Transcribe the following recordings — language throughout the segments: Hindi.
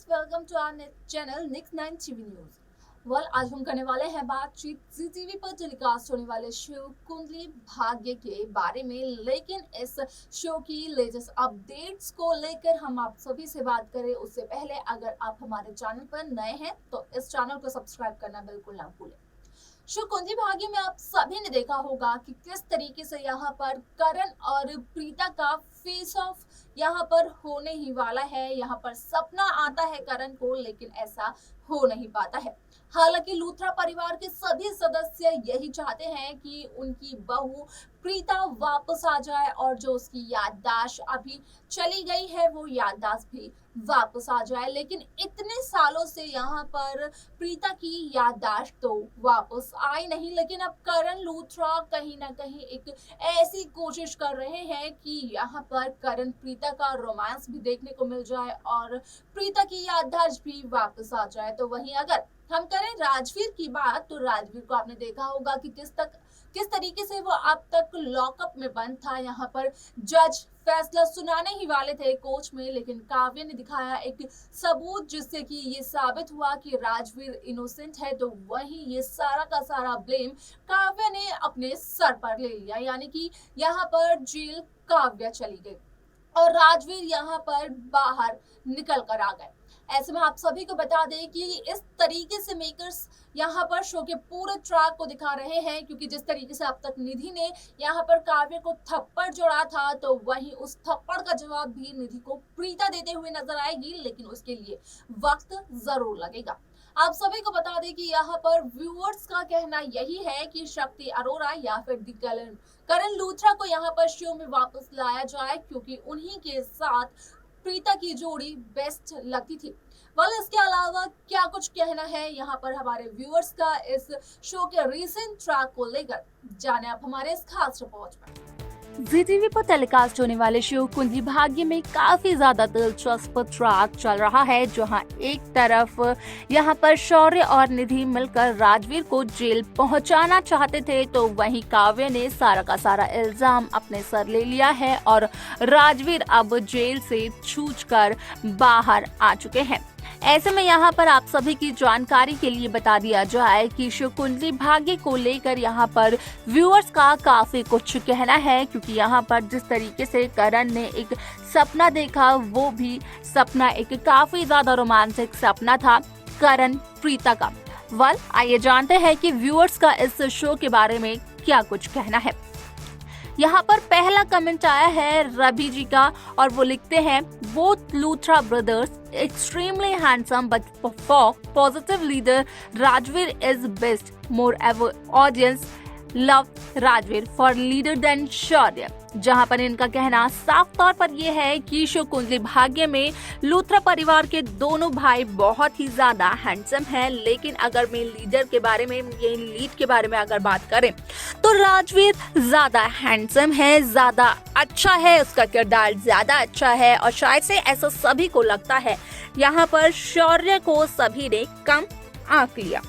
Welcome to our channel next 9 TV news. आज हम करने वाले हैं बातचीत जी टीवी पर टेलीकास्ट होने वाले शो कुंडली भाग्य के बारे में। लेकिन इस शो की लेटेस्ट अपडेट्स को लेकर हम आप सभी से बात करें उससे पहले अगर आप हमारे चैनल पर नए हैं तो इस चैनल को सब्सक्राइब करना बिल्कुल ना भूलें। शो कुंडली भाग्य में आप सभी ने देखा होगा कि किस तरीके से यहाँ पर करण और प्रीता का फेस ऑफ यहाँ पर होने ही वाला है। यहाँ पर सपना आता है करण को, लेकिन ऐसा हो नहीं पाता है। हालांकि लूथरा परिवार के सभी सदस्य यही चाहते हैं कि उनकी बहू प्रीता वापस आ जाए और जो उसकी याददाश्त अभी चली गई है वो याददाश्त भी वापस आ जाए। लेकिन इतने सालों से यहाँ पर प्रीता की याददाश्त तो वापस आई नहीं, लेकिन अब करण लूथरा कहीं ना कहीं एक ऐसी कोशिश कर रहे हैं कि यहाँ पर करण प्रीता का रोमांस भी देखने को मिल जाए और प्रीता की याददाश्त भी वापस आ जाए। तो वहीं अगर हम करें राजवीर की बात तो राजवीर को आपने देखा होगा कि किस तरीके से वो अब तक लॉकअप में बंद था। यहाँ पर जज फैसला सुनाने ही वाले थे कोर्ट में, लेकिन काव्य ने दिखाया एक सबूत जिससे कि ये साबित हुआ कि राजवीर इनोसेंट है। तो वहीं ये सारा का सारा ब्लेम काव्य ने अपने सर पर ले लिया, यानी कि यहाँ पर जेल काव्य चली गई और राजवीर यहाँ पर बाहर निकल कर आ गए। ऐसे में आप सभी को बता दें कि इस तरीके से मेकर्स यहाँ पर शो के पूरे ट्रैक को दिखा रहे हैं, क्योंकि जिस तरीके से अब तक निधि ने यहाँ पर काव्य को थप्पड़ जोड़ा था तो वहीं उस थप्पड़ का जवाब भी निधि को प्रीता देते हुए नजर आएगी, लेकिन उसके लिए वक्त जरूर लगेगा। आप सभी को बता दें कि यहाँ पर व्यूअर्स का कहना यही है कि शक्ति अरोरा या फिर करण लूथरा को यहाँ पर शो में वापस लाया जाए, क्योंकि उन्हीं के साथ प्रीता की जोड़ी बेस्ट लगती थी। इसके अलावा क्या कुछ कहना है यहाँ पर हमारे व्यूअर्स का इस शो के रीसेंट ट्रैक को लेकर, जाने आप हमारे इस खास रिपोर्ट में। जी टीवी पर टेलीकास्ट होने वाले शो कुंडली भाग्य में काफी ज्यादा दिलचस्प ट्रैक चल रहा है, जहां एक तरफ यहां पर शौर्य और निधि मिलकर राजवीर को जेल पहुंचाना चाहते थे, तो वहीं काव्य ने सारा का सारा इल्जाम अपने सर ले लिया है और राजवीर अब जेल से छूटकर बाहर आ चुके हैं। ऐसे में यहाँ पर आप सभी की जानकारी के लिए बता दिया जाए कि शो कुंडली भाग्य को लेकर यहाँ पर व्यूअर्स का काफी कुछ कहना है, क्योंकि यहाँ पर जिस तरीके से करण ने एक सपना देखा वो भी सपना एक काफी ज्यादा रोमांटिक सपना था करण प्रीता का। आइए जानते हैं कि व्यूअर्स का इस शो के बारे में क्या कुछ कहना है। यहाँ पर पहला कमेंट आया है रवि जी का और वो लिखते हैं, both Luthra brothers extremely handsome but for positive leader Rajveer is best, moreover audience love Rajveer for leader than Shaurya। जहां पर इनका कहना साफ तौर पर यह है कि शो कुंडली भाग्य में लूथरा परिवार के दोनों भाई बहुत ही ज्यादा हैंडसम हैं, लेकिन अगर मैं लीडर के बारे में ये लीड के बारे में अगर बात करें तो राजवीर ज्यादा हैंडसम है, ज्यादा अच्छा है, उसका किरदार ज्यादा अच्छा है और शायद से ऐसा सभी को लगता है। यहाँ पर शौर्य को सभी ने कम आंक लिया।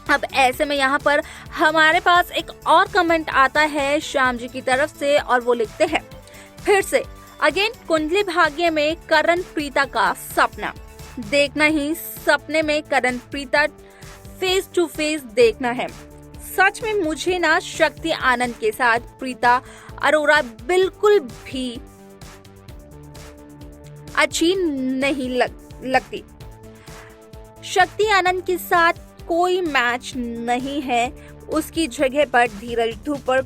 अब ऐसे में यहाँ पर हमारे पास एक और कमेंट आता है श्याम जी की तरफ से और वो लिखते हैं, फिर से अगेन कुंडली भाग्य में करण प्रीता का सपना देखना ही, सपने में करण प्रीता फेस टू फेस देखना है। सच में मुझे ना शक्ति आनंद के साथ प्रीता अरोरा बिल्कुल भी अच्छी नहीं लगती। शक्ति आनंद के साथ कोई मैच नहीं है, उसकी जगह पर धीरज धूपर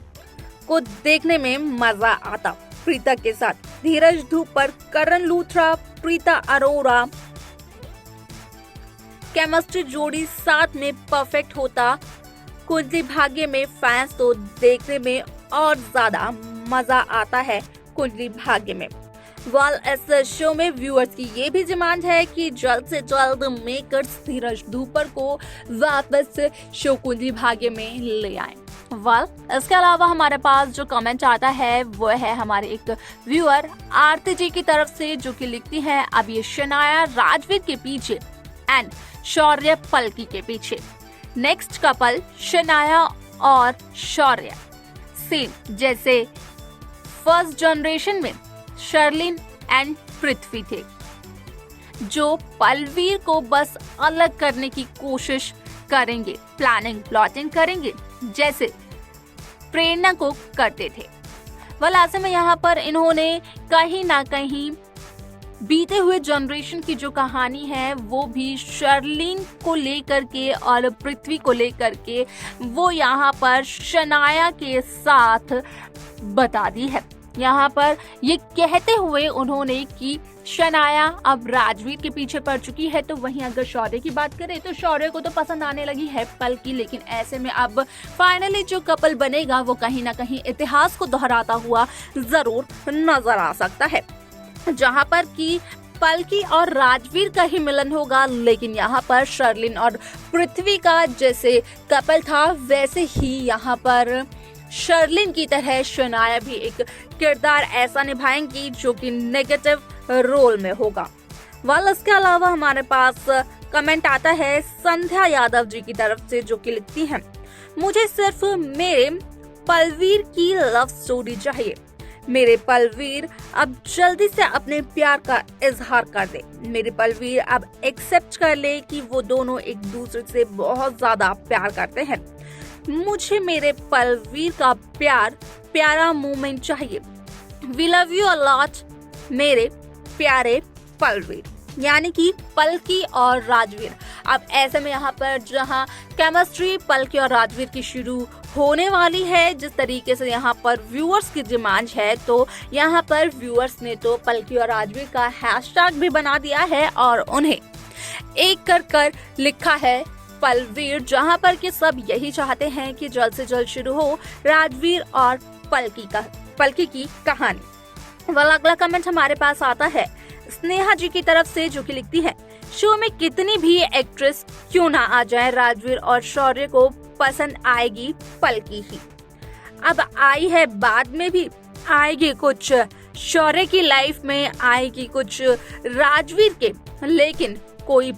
को देखने में मजा आता। प्रीता के साथ धीरज धूपर, करण लूथरा, प्रीता अरोरा केमिस्ट्री जोड़ी साथ में परफेक्ट होता। कुंडली भाग्य में फैंस तो देखने में और ज्यादा मजा आता है कुंडली भाग्य में। इस शो में व्यूअर्स की ये भी डिमांड है कि जल्द से जल्द मेकर्स धीरज धूपर को वापस शो कुंडली भाग्य में ले आए। इसके अलावा हमारे पास जो कमेंट आता है वो है हमारे एक व्यूअर आरती जी की तरफ से, जो कि लिखती है, अब ये शनाया राजवीर के पीछे एंड शौर्य पलकी के पीछे। नेक्स्ट कपल शनाया और शौर्य सेम जैसे फर्स्ट जनरेशन में शर्लिन एंड पृथ्वी थे। जो पलवीर को बस अलग करने की कोशिश करेंगे, प्लानिंग प्लॉटिंग करेंगे, जैसे प्रेरणा को करते थे। ऐसे में यहाँ पर इन्होंने कहीं ना कहीं बीते हुए जनरेशन की जो कहानी है वो भी शर्लिन को लेकर के और पृथ्वी को लेकर के वो यहाँ पर शनाया के साथ बता दी है। यहाँ पर ये कहते हुए उन्होंने कि शनाया अब राजवीर के पीछे पड़ चुकी है, तो वहीं अगर शौर्य की बात करें तो शौर्य को तो पसंद आने लगी है पलकी, लेकिन ऐसे में अब फाइनली जो कपल बनेगा वो कहीं ना कहीं इतिहास को दोहराता हुआ जरूर नजर आ सकता है, जहाँ पर कि पलकी और राजवीर का ही मिलन होगा, लेकिन यहाँ पर शर्लिन और पृथ्वी का जैसे कपल था वैसे ही यहाँ पर शर्लिन की तरह शनाया भी एक किरदार ऐसा निभाएंगी जो कि नेगेटिव रोल में होगा। इसके अलावा हमारे पास कमेंट आता है संध्या यादव जी की तरफ से, जो कि लिखती हैं, मुझे सिर्फ मेरे पलवीर की लव स्टोरी चाहिए। मेरे पलवीर अब जल्दी से अपने प्यार का इजहार कर दे। मेरे पलवीर अब एक्सेप्ट कर ले कि वो दोनों एक दूसरे से बहुत ज्यादा प्यार करते हैं। मुझे मेरे पलवीर का प्यारा मोमेंट चाहिए। We love you a lot मेरे प्यारे पलवीर, यानी कि पलकी और राजवीर। अब ऐसे में यहाँ पर जहाँ केमिस्ट्री पलकी और राजवीर की शुरू होने वाली है, जिस तरीके से यहाँ पर व्यूअर्स की डिमांड है, तो यहाँ पर व्यूअर्स ने तो पलकी और राजवीर का हैशटैग भी बना दिया है और उन्हें एक कर लिखा है पलवीर, जहाँ पर कि सब यही चाहते हैं कि जल्द से जल्द शुरू हो राजवीर और पलकी की कहानी। अगला कमेंट हमारे पास आता है स्नेहा जी की तरफ से, जो कि लिखती है, शो में कितनी भी एक्ट्रेस क्यों ना आ जाए, राजवीर और शौर्य को पसंद आएगी पलकी ही। अब आई है, बाद में भी आएगी, कुछ शौर्य की लाइफ में आएगी, कुछ राजवीर के, लेकिन कोई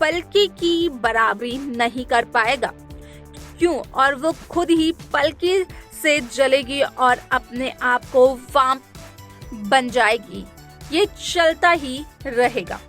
पलकी की बराबरी नहीं कर पाएगा। क्यों? और वो खुद ही पलकी से जलेगी और अपने आप को वाम्प बन जाएगी। ये चलता ही रहेगा।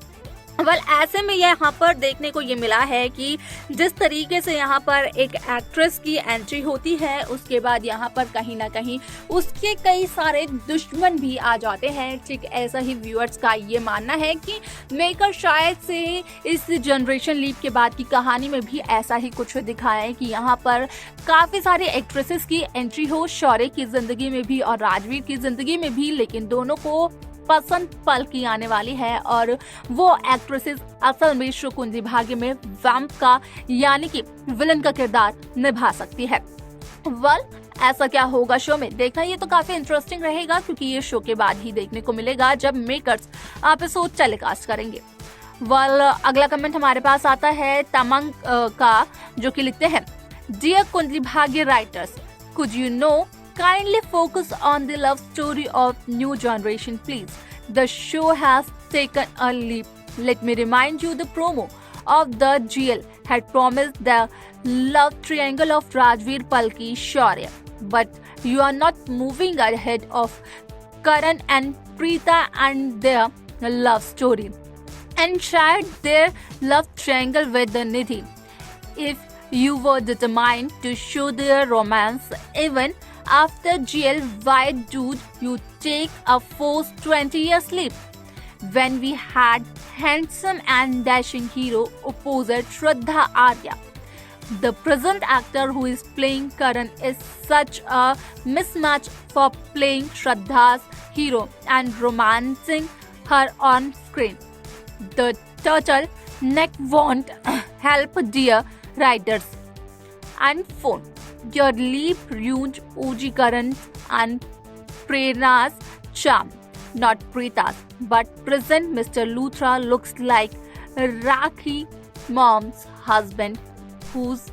ऐसे में यहाँ पर देखने को ये मिला है कि जिस तरीके से यहाँ पर एक एक्ट्रेस की एंट्री होती है, उसके बाद यहाँ पर कहीं ना कहीं उसके कई सारे दुश्मन भी आ जाते हैं। ठीक ऐसा ही व्यूअर्स का ये मानना है कि मेकर शायद से इस जनरेशन लीप के बाद की कहानी में भी ऐसा ही कुछ दिखाएं कि यहाँ पर काफी सारी एक्ट्रेसेस की एंट्री हो, शौर्य की जिंदगी में भी और राजवीर की जिंदगी में भी, लेकिन दोनों को पसंद पलकी आने वाली है और वो एक्ट्रेसेस असल में शो कुंडली भाग्य में वैम्प का यानी कि विलन का किरदार निभा सकती है। ऐसा क्या होगा शो में, देखना ये तो काफी इंटरेस्टिंग रहेगा, क्योंकि ये शो के बाद ही देखने को मिलेगा जब मेकर्स एपिसोड टेलीकास्ट करेंगे। अगला कमेंट हमारे पास आता है तमंग का, जो कि लिखते हैं, dear Kundali Bhagya writers, could you know kindly focus on the love story of new generation, please. The show has taken a leap. Let me remind you, the promo of the GL had promised the love triangle of Rajveer, Palki, Shaurya. But you are not moving ahead of Karan and Preeta and their love story, and shared their love triangle with the Nidhi. If you were determined to show their romance even after GL, why do you take a forced 20-year sleep? When we had handsome and dashing hero opposite Shraddha Arya, the present actor who is playing Karan is such a mismatch for playing Shraddha's hero and romancing her on screen. The turtle neck won't help, dear writers. And phone. Your leap ruined OG Karan and Prerna's charm, not Preeta's. But present Mr. Luthra looks like Rakhi mom's husband, who's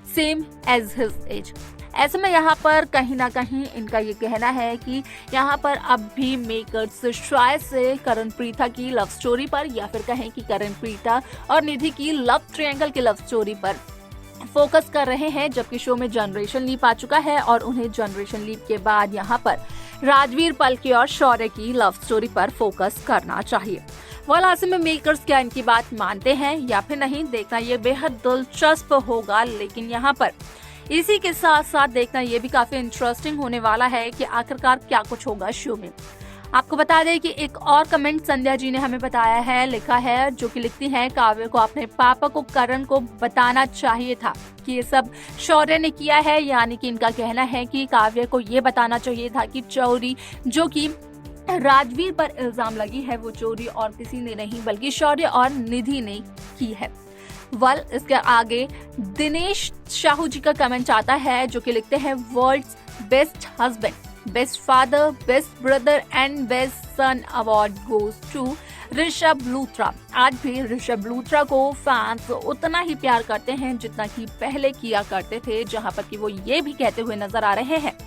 same as his age. ऐसे में यहाँ पर कहीं ना कहीं इनका ये कहना है कि यहाँ पर अब भी मेकर्स शायद से करण प्रीता की लव स्टोरी पर, या फिर कहें कि करण प्रीता और निधि की लव ट्रायंगल की लव स्टोरी पर फोकस कर रहे हैं, जबकि शो में जनरेशन लीप आ चुका है और उन्हें जनरेशन लीप के बाद यहाँ पर राजवीर, पलकी और शौर्य की लव स्टोरी पर फोकस करना चाहिए। वाल ऐसे में मेकर्स क्या इनकी बात मानते हैं या फिर नहीं, देखना ये बेहद दिलचस्प होगा। लेकिन यहाँ पर इसी के साथ साथ देखना ये भी काफी इंटरेस्टिंग होने वाला है कि आखिरकार क्या कुछ होगा शो में। आपको बता दें कि एक और कमेंट संध्या जी ने हमें बताया है, लिखा है, जो कि लिखती हैं, काव्य को अपने पापा को करण को बताना चाहिए था कि ये सब शौर्य ने किया है। यानी कि इनका कहना है कि काव्य को ये बताना चाहिए था कि चोरी जो कि राजवीर पर इल्जाम लगी है वो चोरी और किसी ने नहीं बल्कि शौर्य और निधि ने की है। वेल, इसके आगे दिनेश साहू जी का कमेंट आता है, जो कि लिखते हैं, world's best husband, best father, best brother and best son award goes to Rishabh Luthra. आज भी ऋषभ लूथरा को फैंस उतना ही प्यार करते हैं जितना कि पहले किया करते थे, जहां पर कि वो ये भी कहते हुए नजर आ रहे हैं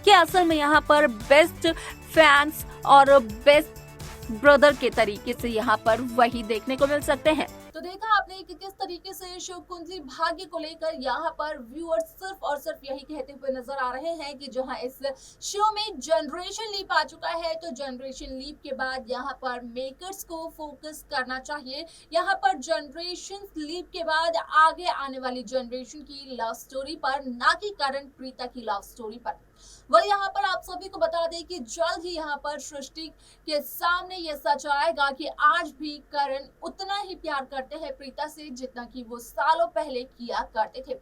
कि असल में यहाँ पर बेस्ट फैंस और बेस्ट ब्रदर के तरीके से यहाँ पर वही देखने को मिल सकते हैं। तो देखा आपने कि किस तरीके से शिव कुंडली भाग्य को लेकर यहाँ पर व्यूअर्स सिर्फ और सिर्फ यही कहते हुए नजर आ रहे हैं कि जहाँ इस शो में जनरेशन लीप आ चुका है, तो जनरेशन लीप के बाद यहाँ पर मेकर्स को फोकस करना चाहिए। यहाँ पर जनरेशन लीप के बाद आगे आने वाली जनरेशन की लव स्टोरी पर, ना कि करण प्रीता की लव स्टोरी पर। वह यहाँ पर आप सभी को बता दें कि जल्द ही यहाँ पर सृष्टि के सामने ये सच आएगा कि आज भी करण उतना ही प्यार करते हैं प्रीता से जितना कि वो सालों पहले किया करते थे।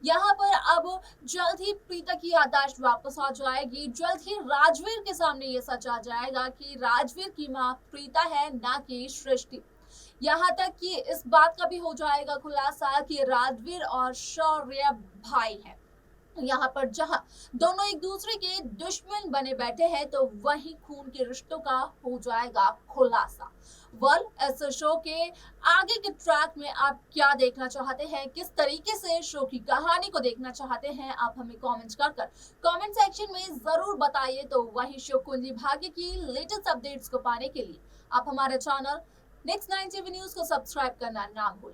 यहाँ पर अब जल्द ही प्रीता की याददाश्त वापस आ जाएगी। जल्द ही राजवीर के सामने ये सच आ जाएगा कि राजवीर की माँ प्रीता है, ना कि सृष्टि। यहाँ तक कि इस बात का भी हो जाएगा खुलासा कि राजवीर और शौर्य भाई है। यहाँ पर जहां दोनों एक दूसरे के दुश्मन बने बैठे हैं, तो वहीं खून के रिश्तों का हो जाएगा खुलासा। वेल, इस शो के आगे के ट्रैक में आप क्या देखना चाहते हैं, किस तरीके से शो की कहानी को देखना चाहते हैं, आप हमें कमेंट कर कमेंट सेक्शन में जरूर बताइए। तो वहीं शिव कुंडली भाग्य की लेटेस्ट अपडेट्स को पाने के लिए आप हमारे चैनल Next 9 TV न्यूज को सब्सक्राइब करना ना भूलें।